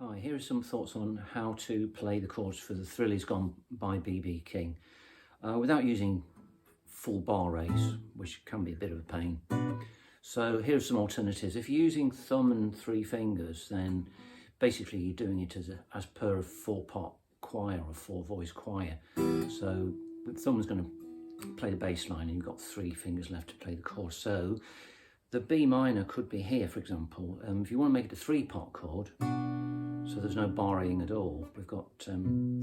Hi, here are some thoughts on how to play the chords for The Thrill Is Gone by B.B. King without using full bar raise, which can be a bit of a pain. So here are some alternatives. If you're using thumb and three fingers, then basically you're doing it as per a four-part choir or a four-voice choir. So the thumb is going to play the bass line and you've got three fingers left to play the chord. So the B minor could be here, for example. If you want to make it a three-part chord, so there's no barring at all. We've got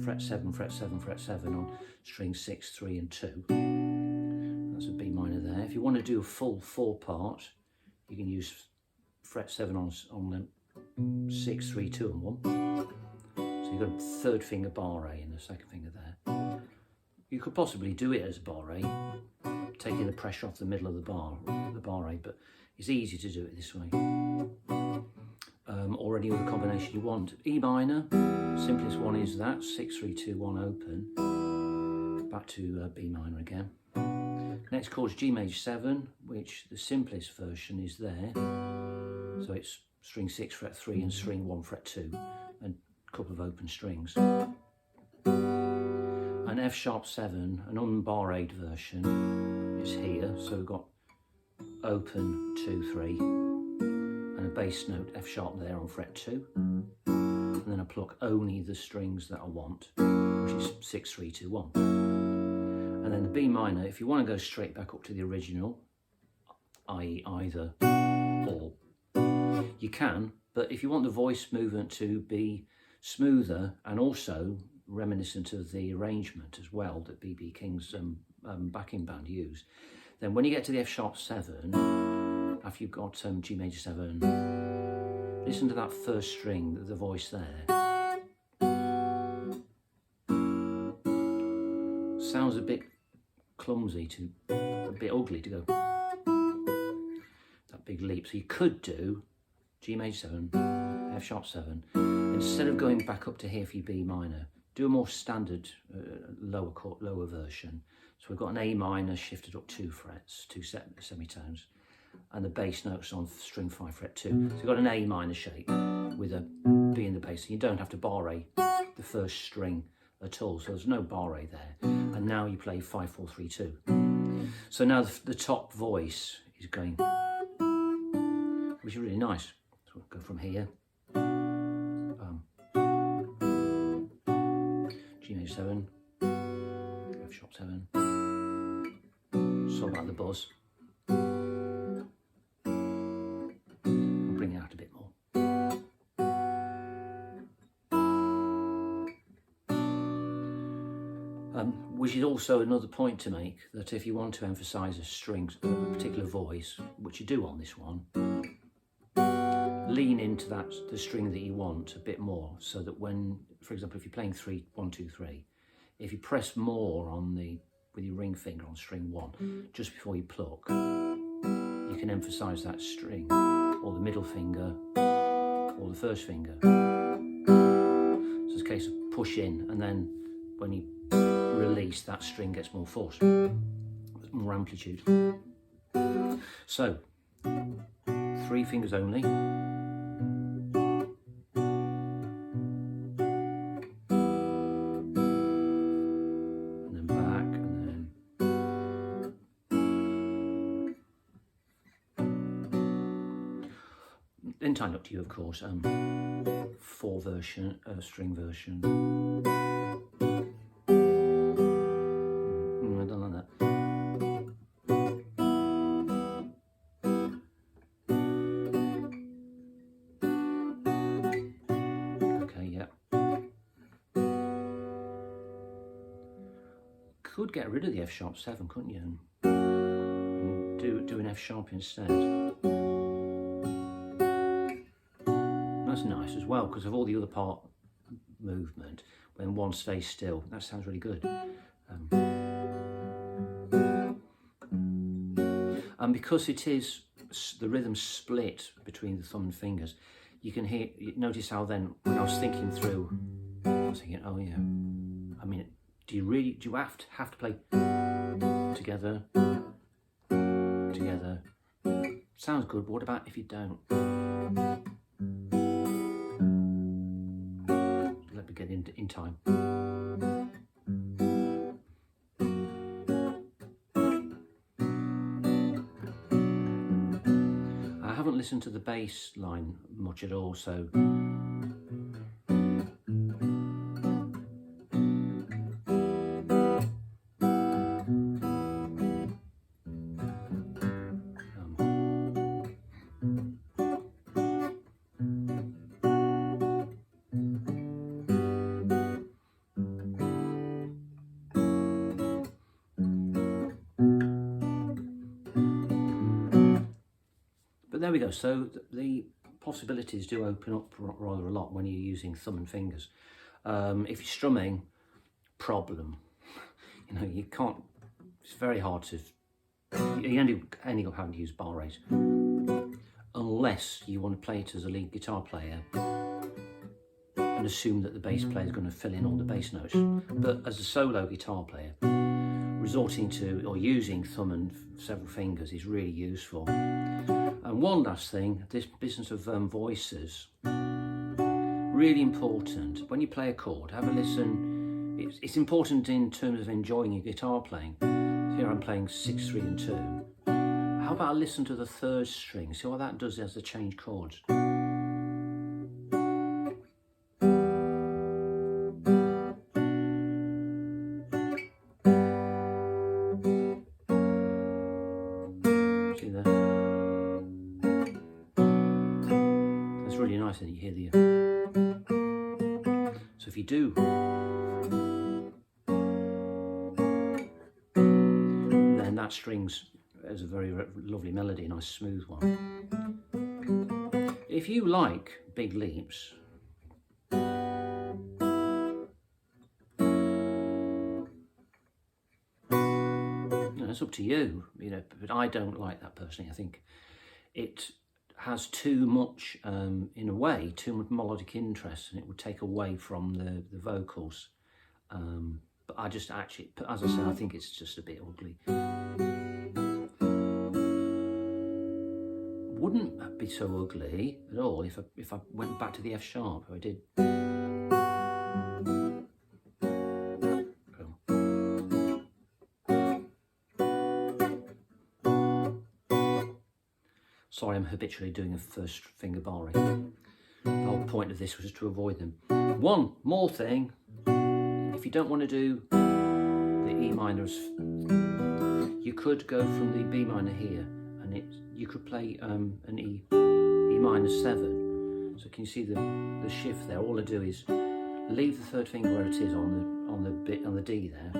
fret 7, fret 7, fret 7 on string 6, 3 and 2. That's a B minor there. If you want to do a full four-part, you can use fret 7 on the 6, 3, 2 and 1. So you've got a third finger bar A and a second finger there. You could possibly do it as a bar A, taking the pressure off the middle of the bar A, but it's easy to do it this way. Or any other combination you want. E minor, simplest one is that, 6, 3, 2, 1 open. Back to B minor again. Next chord is G major 7, which the simplest version is there. So it's string 6 fret 3 and string 1 fret 2 and a couple of open strings. An F sharp 7, an unbarrayed version is here. So we've got open 2, 3. And a bass note F sharp there on fret 2, and then I pluck only the strings that I want, which is 6, 3, 2, 1. And then the B minor, if you want to go straight back up to the original, i.e. either or, you can, but if you want the voice movement to be smoother and also reminiscent of the arrangement as well that B.B. King's backing band used, then when you get to the F sharp 7, after you've got G major 7, listen to that first string, the voice there. Sounds a bit clumsy, a bit ugly to go that big leap. So you could do G major 7, F sharp 7. Instead of going back up to here for your B minor, do a more standard lower version. So we've got an A minor shifted up 2 frets, 2 semitones, and the bass notes on string 5 fret 2. So you've got an A minor shape with a B in the bass. You don't have to bar A the first string at all, so there's no bar A there. And now you play 5, 4, 3, 2. So now the top voice is going, which is really nice. So we'll go from here. G major 7, F sharp 7, sort of like the buzz. Which is also another point to make, that if you want to emphasise a string, a particular voice, which you do on this one, lean into the string that you want a bit more, so that when, for example, if you're playing 3, 1, 2, 3, if you press more with your ring finger on string 1, just before you pluck, you can emphasise that string, or the middle finger, or the first finger. So it's a case of push in, and then when you release, that string gets more force, more amplitude. So 3 fingers only. And then back, and then entirely up to you, of course. 4 version, string version. Could get rid of the F sharp 7, couldn't you? And do an F sharp instead. That's nice as well, because of all the other part movement, when one stays still, that sounds really good. And because it is the rhythm split between the thumb and fingers, you can notice how then, when I was thinking through, I was thinking, oh yeah, I mean, do you have to play together? Sounds good, but what about if you don't? get in time. I haven't listened to the bass line much at all, so but there we go. So the possibilities do open up rather a lot when you're using thumb and fingers. If you're strumming, problem. You know, you can't. It's very hard to. You only got having to use bar raise, unless you want to play it as a lead guitar player and assume that the bass player is going to fill in all the bass notes. But as a solo guitar player, resorting to or using thumb and several fingers is really useful. And one last thing, this business of voices, really important. When you play a chord, have a listen. It's important in terms of enjoying your guitar playing. Here I'm playing 6, 3 and 2. How about I listen to the third string? See what that does as the change chords. See there? That's really nice that you hear the... So if you do... then that strings as a very lovely melody, nice smooth one. If you like big leaps, it's up to you, you know, but I don't like that personally. I think it has too much, in a way, too much melodic interest, and it would take away from the vocals. But I just actually, as I said, I think it's just a bit ugly. Wouldn't be so ugly at all if I went back to the F sharp. I did. Sorry, I'm habitually doing a first finger barring. The whole point of this was to avoid them. One more thing, if you don't want to do the E minors, you could go from the B minor here, and you could play an E minor 7. So can you see the shift there? All I do is leave the third finger where it is on the D there.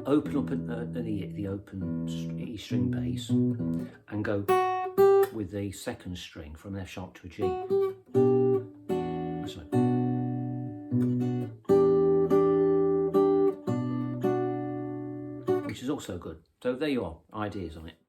Open up the open E string bass and go with the second string from an F sharp to a G. So, which is also good. So there you are, ideas on it.